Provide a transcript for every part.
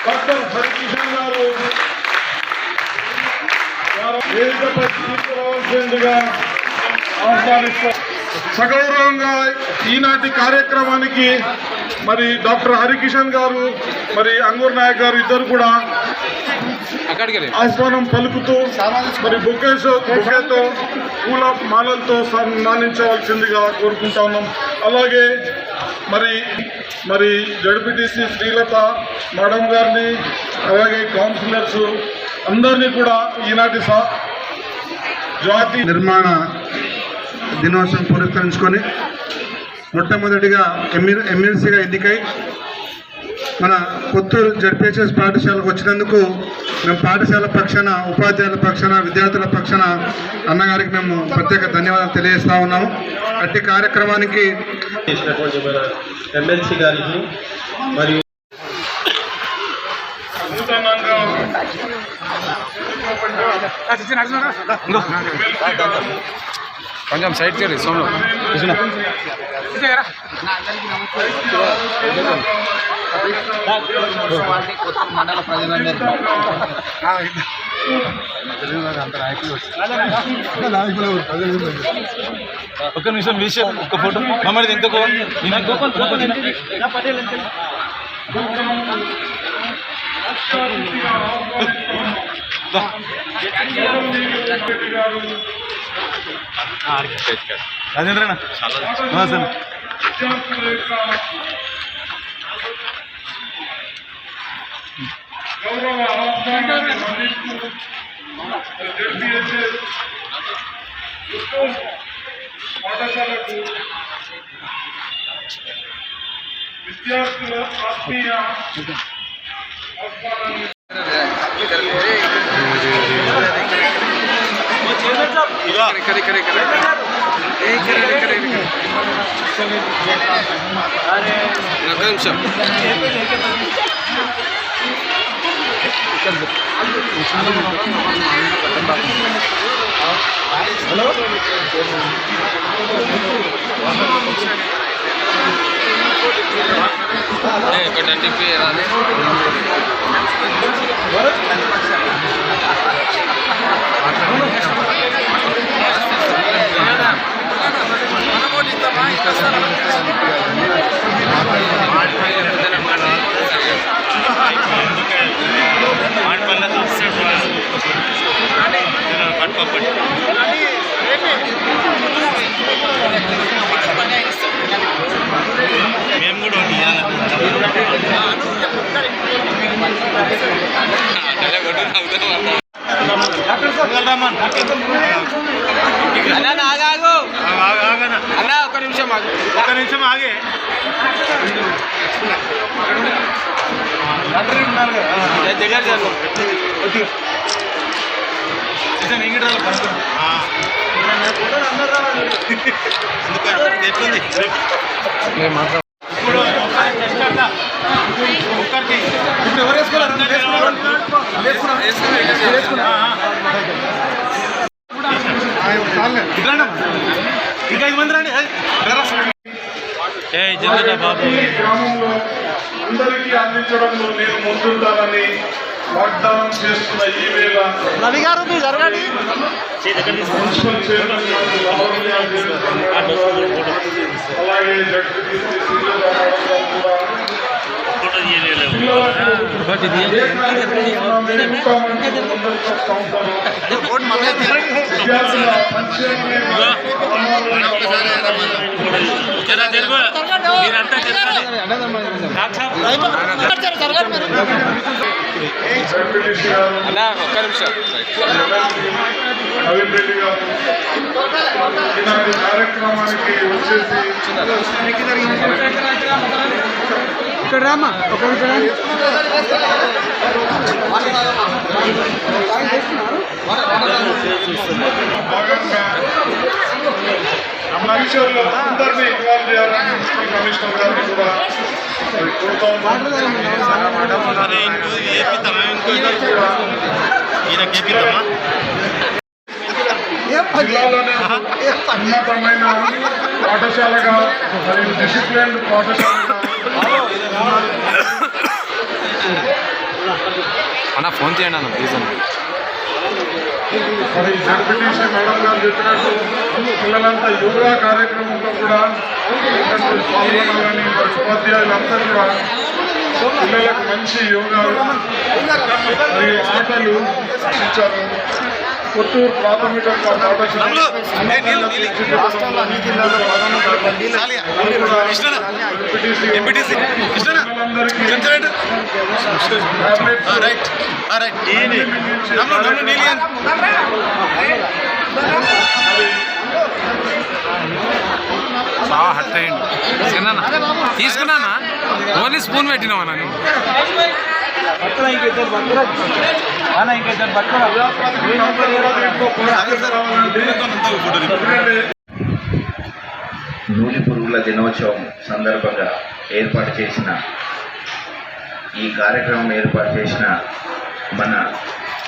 Doctor Harikishan గారు వేదికపై తీసుకురావాల్సిందిగా ఆహ్వానిస్తారు. సగౌరవంగా ఈనాటి కార్యక్రమానికి మరి డాక్టర్ హరికిషన్ గారు మరి అంగూర్ నాయక్ గారు ఇద్దరు కూడా ఆహ్వానం పలుకుతూ మరి బొకేతో పూల మాలలతో సన్మానించవలసిందిగా కోరుకుంటా ఉన్నాం. అలాగే మరి జడ్పీటీసీ శ్రీలత మేడం గారిని అలాగే కౌన్సిలర్స్ అందరినీ కూడా ఈనాటి జాతి నిర్మాణ దినోత్సవం పురస్కరించుకొని మొట్టమొదటిగా ఎమ్మెల్సీగా ఎన్నికై మన కొత్తూరు జడ్పీహెచ్ఎస్ పాఠశాలకు వచ్చినందుకు మేము పాఠశాల పక్షాన, ఉపాధ్యాయుల పక్షాన, విద్యార్థుల పక్షాన అన్నగారికి మేము ప్రత్యేక ధన్యవాదాలు తెలియజేస్తా ఉన్నాము. అట్టి కార్యక్రమానికి ఎమ్మెల్సీ గారికి మరియు కొంచెం సైడ్ చేయండి సోమలో మండల ప్రజలందరికీ ఒక్క నిమిషం విషయం ఒక్క ఫోటో మమ్మల్ని ఇంకొక రాజేంద్రనా సార్ గౌరవ ఆహ్వానాన్ని పాఠశాలకు విద్యార్థుల ఆత్మీయ ఆహ్వానాన్ని మేము కూడా అన్నా ఒక్క నిమిషం ఆగే దగ్గర ఎట్లుంది ఇంకా 5 మంది రండి. బాబు గ్రామంలో అందరికీ అందించడంలో నేను ముందుంటానని వాగ్దానం చేస్తున్న ఈ వేళ మున్సిపల్ చైర్మన్ అలాగే జడ్పీటీసీ ఒక్క నిమిషం నవీన్ రెడ్డి గారు ఈనాటి కార్యక్రమానికి వచ్చేసి ఇక్కడ రామా ఒక భాగంగా లక్ష్యంలో అందరినీ ఇన్వాల్వ్ చేయాలని మున్సిపల్ కమిషనర్ గారిని కూడా కోరుతా ఉన్నాను. జిల్లాలోనే ఉన్నతమైన పాఠశాలగా మరియు డిసిప్లిన్ పాఠశాలగా అన్న ఫోన్ చేయండి అన్న ప్లీజ్ అన్న. మరి జడ్పీటీసీ మేడం గారు చెప్పినట్టు పిల్లలంతా యోగా కార్యక్రమంలో కూడా పాల్గొనాలని మరి ఉపాధ్యాయులందరూ కూడా పిల్లలకు మంచి యోగా మరియు ఆటలు ఇచ్చారు. కొత్తూరు ప్రాథమిక పాఠశాల బాగా హట్ అయ్యండి తీసుకున్నానా ఓన్లీ స్పూన్ పెట్టినావా నన్ను నూనె పురుగుల దినోత్సవం సందర్భంగా ఏర్పాటు చేసిన ఈ కార్యక్రమం ఏర్పాటు చేసిన మన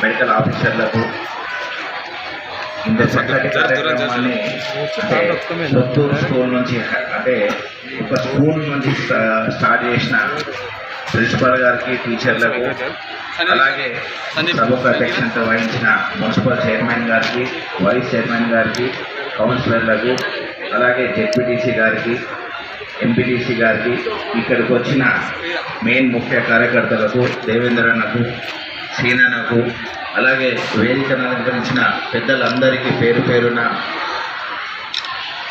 మెడికల్ ఆఫీసర్లకు ఇంత చక్కటి కార్యక్రమాన్ని అంటే కొత్తూరు స్కూల్ నుంచి అంటే ఒక స్కూల్ నుంచి స్టార్ట్ చేసిన ప్రిన్సిపల్ గారికి, టీచర్లకు, అలాగే సభకు అధ్యక్షత వహించిన మున్సిపల్ చైర్మన్ గారికి, వైస్ చైర్మన్ గారికి, కౌన్సిలర్లకు, అలాగే జెడ్పీటీసీ గారికి, ఎంపీటీసీ గారికి, ఇక్కడికి వచ్చిన మెయిన్ ముఖ్య కార్యకర్తలకు, దేవేంద్రన్నకు, సీనన్నకు, అలాగే వేదికను అలంకరించిన పెద్దలందరికీ పేరు పేరున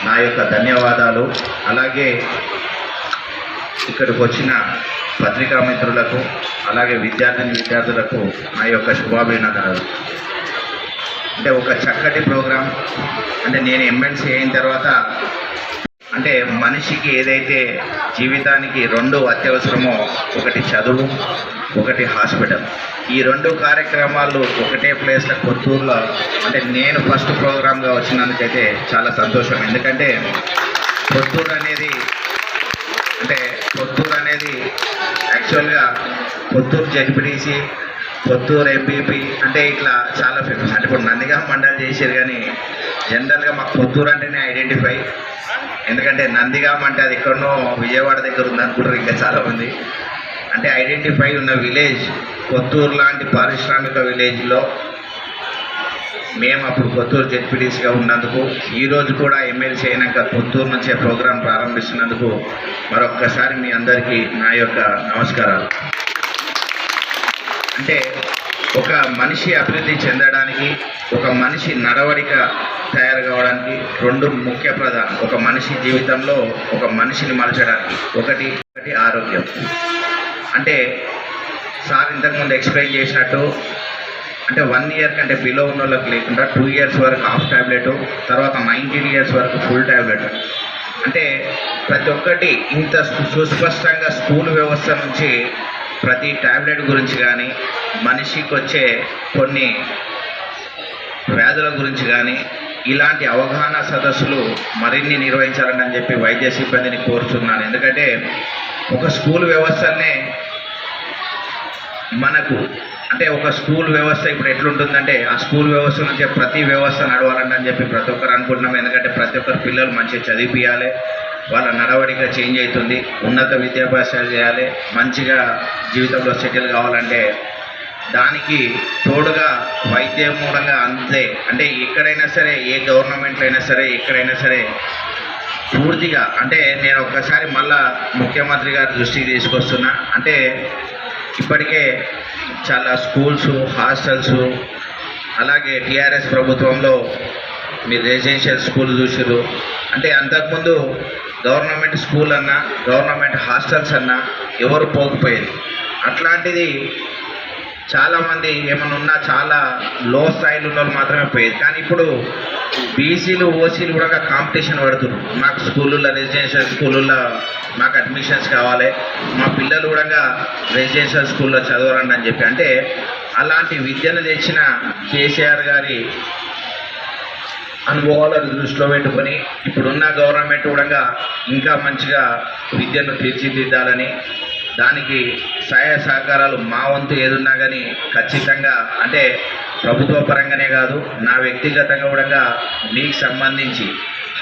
నా యొక్క ధన్యవాదాలు. అలాగే ఇక్కడికి వచ్చిన పత్రికా మిత్రులకు, అలాగే విద్యార్థులకు నా యొక్క శుభాభినందనలు. అంటే ఒక చక్కటి ప్రోగ్రాం. అంటే నేను ఎమ్మెల్సీ అయిన తర్వాత అంటే మనిషికి ఏదైతే జీవితానికి రెండు అత్యవసరమో, ఒకటి చదువు, ఒకటి హాస్పిటల్. ఈ రెండు కార్యక్రమాలు ఒకటే ప్లేస్లో కొత్తూరులో అంటే నేను ఫస్ట్ ప్రోగ్రామ్గా వచ్చినందుకైతే చాలా సంతోషం. ఎందుకంటే కొత్తూరు అనేది యాక్చువల్గా కొత్తూరు జెడ్పీటీసీ, కొత్తూరు ఎంపీపీ అంటే ఇట్లా చాలా ఫేమస్. అంటే ఇప్పుడు నందిగామ మండలి చేశారు, కానీ జనరల్గా మాకు కొత్తూరు అంటేనే ఐడెంటిఫై. ఎందుకంటే నందిగామ అంటే అది ఎక్కడనో విజయవాడ దగ్గర ఉంది అనుకుంటారు ఇంకా చాలామంది. అంటే ఐడెంటిఫై ఉన్న విలేజ్ కొత్తూరు లాంటి పారిశ్రామిక విలేజ్లో మేము అప్పుడు కొత్తూరు జెడ్పీటీసీగా ఉన్నందుకు, ఈరోజు కూడా ఎమ్మెల్సీ అయినాక కొత్తూరు నుంచే ప్రోగ్రాం ప్రారంభిస్తున్నందుకు మరొక్కసారి మీ అందరికీ నా యొక్క నమస్కారాలు. అంటే ఒక మనిషి అభివృద్ధి చెందడానికి, ఒక మనిషి నడవడిక తయారు కావడానికి రెండు ముఖ్య ప్రధానం. ఒక మనిషి జీవితంలో ఒక మనిషిని మలచడానికి ఒకటి ఆరోగ్యం. అంటే సార్ ఇంతకుముందు ఎక్స్ప్లెయిన్ చేసినట్టు అంటే 1 ఇయర్ కంటే బిలో ఉన్న వాళ్ళకి లేకుండా 2 ఇయర్స్ వరకు హాఫ్ ట్యాబ్లెట్, తర్వాత 19 ఇయర్స్ వరకు ఫుల్ ట్యాబ్లెట్. అంటే ప్రతి ఒక్కటి ఇంత సుస్పష్టంగా స్కూల్ వ్యవస్థ నుంచి ప్రతి ట్యాబ్లెట్ గురించి కానీ, మనిషికి వచ్చే కొన్ని వ్యాధుల గురించి కానీ ఇలాంటి అవగాహన సదస్సులు మరిన్ని నిర్వహించాలని చెప్పి వైద్య సిబ్బందిని కోరుతున్నాను. ఎందుకంటే ఒక స్కూల్ వ్యవస్థనే మనకు అంటే ఒక స్కూల్ వ్యవస్థ ఇప్పుడు ఎట్లుంటుందంటే ఆ స్కూల్ వ్యవస్థ నుంచే ప్రతి వ్యవస్థ నడవాలని చెప్పి ప్రతి ఒక్కరు అనుకుంటున్నాం. ఎందుకంటే ప్రతి ఒక్కరు పిల్లలు మంచిగా చదివిపియాలి, వాళ్ళ నడవడిక చేంజ్ అవుతుంది, ఉన్నత విద్యాభ్యాసాలు చేయాలి, మంచిగా జీవితంలో సెటిల్ కావాలంటే దానికి తోడుగా వైద్యం మూలంగా అంతే. అంటే ఎక్కడైనా సరే, ఏ గవర్నమెంట్లో అయినా సరే, ఎక్కడైనా సరే పూర్తిగా అంటే నేను ఒక్కసారి మళ్ళా ముఖ్యమంత్రి గారి దృష్టికి తీసుకొస్తున్నా. అంటే ఇప్పటికే చాలా స్కూల్స్, హాస్టల్స్, అలాగే టీఆర్ఎస్ ప్రభుత్వంలో మీరు రెసిడెన్షియల్ స్కూల్ చూసారు. అంటే అంతకుముందు గవర్నమెంట్ స్కూల్ అన్నా, గవర్నమెంట్ హాస్టల్స్ అన్నా ఎవరు పోకపోయేది. అట్లాంటిది చాలామంది ఏమైనా ఉన్నా చాలా లో స్థాయిలో ఉన్న వాళ్ళు మాత్రమే పోయేది. కానీ ఇప్పుడు బీసీలు, ఓసీలు కూడా కాంపిటీషన్ పడుతున్నారు. మాకు స్కూళ్ళల్లో, రెసిడెన్షియల్ స్కూళ్ళల్లో మాకు అడ్మిషన్స్ కావాలి, మా పిల్లలు కూడా రెసిడెన్షియల్ స్కూల్లో చదవాలండి అని చెప్పి. అంటే అలాంటి విద్యను తెచ్చిన కేసీఆర్ గారి అనుభవాలను దృష్టిలో పెట్టుకొని ఇప్పుడున్న గవర్నమెంట్ కూడా ఇంకా మంచిగా విద్యను తీర్చిదిద్దాలని, దానికి సహాయ సహకారాలు మా వంతు ఏదున్నా కానీ ఖచ్చితంగా అంటే ప్రభుత్వ పరంగానే కాదు, నా వ్యక్తిగతంగా కూడా మీకు సంబంధించి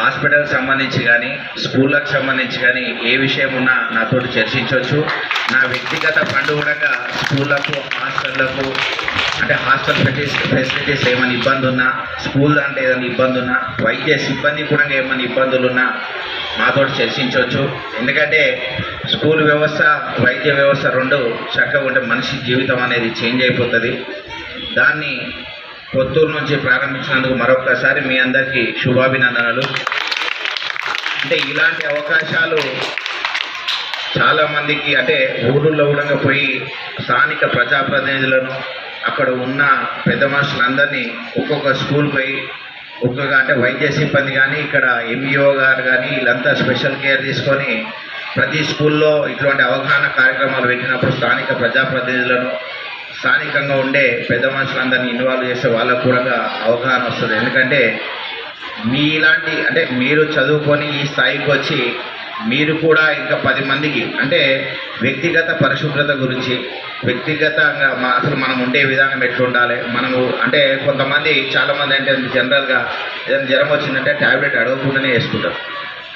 హాస్పిటల్కి సంబంధించి కానీ స్కూళ్ళకు సంబంధించి కానీ ఏ విషయం ఉన్నా నాతోటి చర్చించవచ్చు. నా వ్యక్తిగత ఫండ్ కూడా స్కూళ్ళకు హాస్టళ్లకు అంటే హాస్టల్ ఫెసిలిటీస్ ఏమైనా ఇబ్బంది ఉన్నా, స్కూల్ అంటే ఏదైనా ఇబ్బంది ఉన్నా, వైద్య సిబ్బంది కూడా ఏమైనా ఇబ్బందులు ఉన్నా మాతో చర్చించవచ్చు. ఎందుకంటే స్కూల్ వ్యవస్థ వైద్య వ్యవస్థ రెండు చక్కగా ఉంటే మనిషి జీవితం అనేది చేంజ్ అయిపోతుంది. దాన్ని కొత్తూరు నుంచి ప్రారంభించినందుకు మరొకసారి మీ అందరికీ శుభాభినందనలు. అంటే ఇలాంటి అవకాశాలు చాలామందికి అంటే ఊళ్ళో కూడా పోయి స్థానిక ప్రజాప్రతినిధులను అక్కడ ఉన్న పెద్ద మనుషులందరినీ ఒక్కొక్క స్కూల్ పోయి ఒక్కొక్క అంటే వైద్య సిబ్బంది కానీ ఇక్కడ ఎంఈఓ గారు కానీ వీళ్ళంతా స్పెషల్ కేర్ తీసుకొని ప్రతి స్కూల్లో ఇటువంటి అవగాహన కార్యక్రమాలు పెట్టినప్పుడు స్థానిక ప్రజాప్రతినిధులను స్థానికంగా ఉండే పెద్ద మనుషులందరినీ ఇన్వాల్వ్ చేస్తే వాళ్ళకు కూడా అవగాహన వస్తుంది. ఎందుకంటే మీలాంటి అంటే మీరు చదువుకొని ఈ స్థాయికి వచ్చి మీరు కూడా ఇంకా 10 మందికి అంటే వ్యక్తిగత పరిశుభ్రత గురించి వ్యక్తిగతంగా అసలు మనం ఉండే విధానం ఎట్లుండాలి మనము అంటే కొంతమంది చాలామంది అంటే జనరల్గా ఏదైనా జ్వరం వచ్చిందంటే ట్యాబ్లెట్ అడగకుండానే వేసుకుంటారు.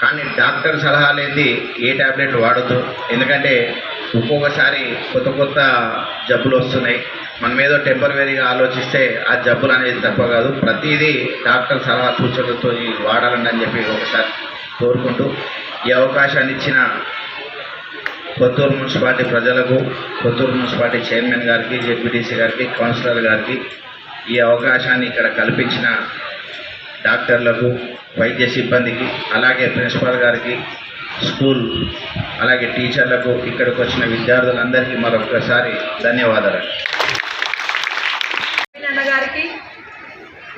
కానీ డాక్టర్ సలహా లేనిది ఏ ట్యాబ్లెట్ వాడద్దు. ఎందుకంటే ఒక్కొక్కసారి కొత్త జబ్బులు వస్తున్నాయి. మనం ఏదో టెంపరవరీగా ఆలోచిస్తే ఆ జబ్బులు అనేది తప్ప కాదు. ప్రతిదీ డాక్టర్ సలహా సూచనలతో వాడాలని అని చెప్పి ఒకసారి కోరుకుంటూ ఈ అవకాశాన్ని ఇచ్చిన కొత్తూరు మున్సిపాలిటీ ప్రజలకు, కొత్తూరు మున్సిపాలిటీ చైర్మన్ గారికి, జెడ్పీటీసీ గారికి, కౌన్సిలర్ గారికి ఈ అవకాశాన్ని ఇక్కడ కల్పించిన డాక్టర్లకు, వైద్య సిబ్బందికి, అలాగే ప్రిన్సిపాల్ గారికి, స్కూల్ అలాగే టీచర్లకు, ఇక్కడికి వచ్చిన విద్యార్థులందరికీ మరొకసారి ధన్యవాదాలు. గారికి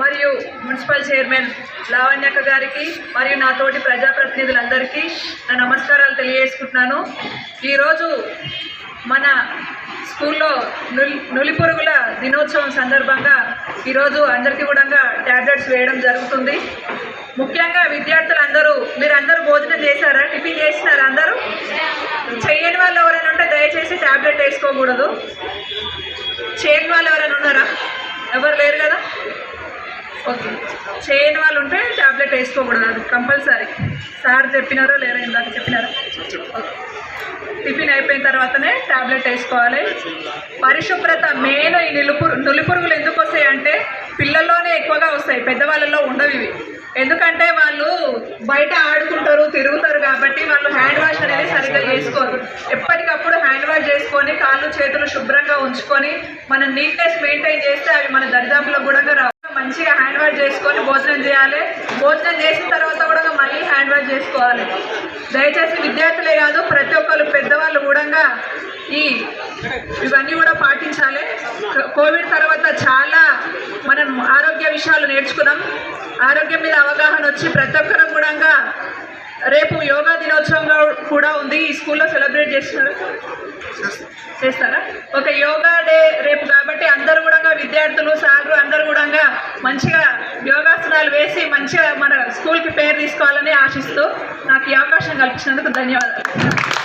మరియు మున్సిపల్ చైర్మన్ లావణ్యక్క గారికి మరియు నా తోటి ప్రజాప్రతినిధులందరికీ నా నమస్కారాలు తెలియజేసుకుంటున్నాను. ఈరోజు మన స్కూల్లో నులిపురుగుల దినోత్సవం సందర్భంగా ఈరోజు అందరికీ కూడా ట్యాబ్లెట్స్ వేయడం జరుగుతుంది. ముఖ్యంగా విద్యార్థులందరూ మీరందరూ భోజనం చేశారా? టిఫిన్ చేసినారా? అందరూ చేయని వాళ్ళు ఎవరైనా ఉంటే దయచేసి ట్యాబ్లెట్ వేసుకోకూడదు. చేయని వాళ్ళు ఎవరైనా ఉన్నారా? ఎవరు లేరు కదా? ఓకే, చేయని వాళ్ళు ఉంటే ట్యాబ్లెట్ వేసుకోకూడదు, అది కంపల్సరీ. సార్ చెప్పినారో లేదా ఇందాక చెప్పినారా? ఓకే, టిఫిన్ అయిపోయిన తర్వాతనే ట్యాబ్లెట్ వేసుకోవాలి. పరిశుభ్రత మెయిన్. ఈ నులిపురుగులు ఎందుకు వస్తాయి అంటే పిల్లల్లోనే ఎక్కువగా వస్తాయి, పెద్దవాళ్ళలో ఉండవు ఇవి. ఎందుకంటే వాళ్ళు బయట ఆడుకుంటారు, తిరుగుతారు కాబట్టి వాళ్ళు హ్యాండ్ వాష్ అనేది సరిగ్గా చేసుకోరు. ఎప్పటికప్పుడు హ్యాండ్ వాష్ చేసుకొని కాళ్ళు చేతులు శుభ్రంగా ఉంచుకొని మనం నీట్నెస్ మెయింటైన్ చేస్తే అవి మన దరిదాపులో కూడా రావు. మంచిగా హ్యాండ్ వాష్ చేసుకొని భోజనం చేయాలి. భోజనం చేసిన తర్వాత కూడా మళ్ళీ హ్యాండ్ వాష్ చేసుకోవాలి. దయచేసి విద్యార్థులే కాదు ప్రతి ఒక్కరు పెద్దవాళ్ళు కూడా ఇవన్నీ కూడా పాటించాలి. కోవిడ్ తర్వాత చాలా మనం ఆరోగ్య విషయాలు నేర్చుకున్నాం. ఆరోగ్యం మీద అవగాహన వచ్చి ప్రతి ఒక్కరు కూడా రేపు యోగా దినోత్సవం కూడా ఉంది. ఈ స్కూల్లో సెలబ్రేట్ చేస్తారా? ఒక యోగా డే రేపు కాబట్టి అందరూ కూడా విద్యార్థులు సార్లు అందరూ కూడా మంచిగా యోగాసనాలు వేసి మంచిగా మన స్కూల్కి పేరు తీసుకోవాలని ఆశిస్తూ నాకు ఈ అవకాశం కల్పించినందుకు ధన్యవాదాలు.